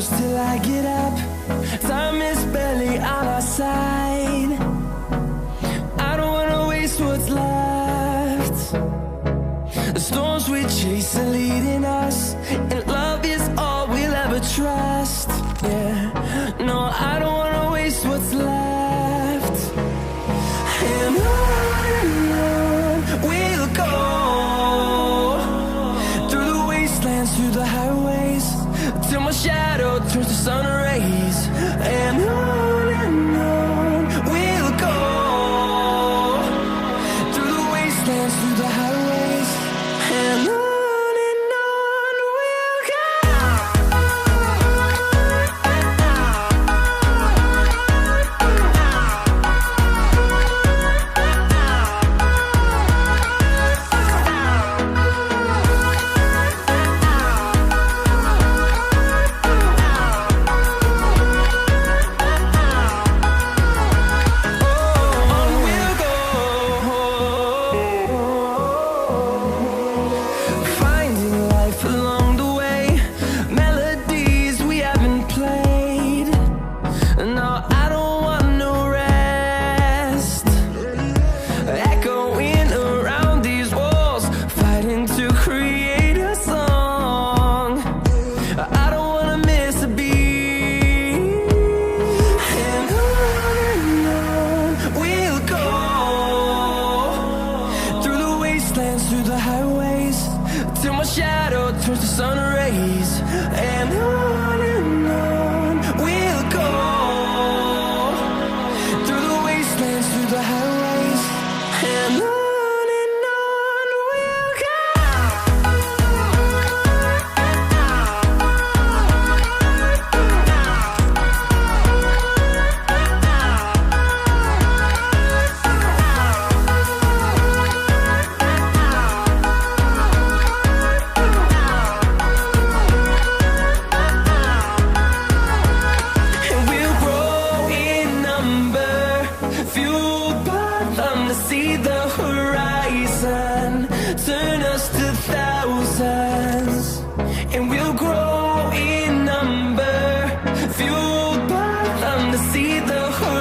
close till I get up. Time is barely on our side. I don't wanna waste what's left. The storms we chase are leading us, and love is all we'll ever trust. Yeah, no, I don't wanna waste what's left. And on we'll go, through the wastelands, through the highways, till my shadow turns to sun rays. And on we'll go, through the wastelands, through the highways, and on we'll go. Through the highways, till my shadow turns to sun rays. And on we'll go, through the wastelands, through the highways, and on we'll go. See the horizon, turn us to thousands, and we'll grow in number, fueled by them to see the horizon.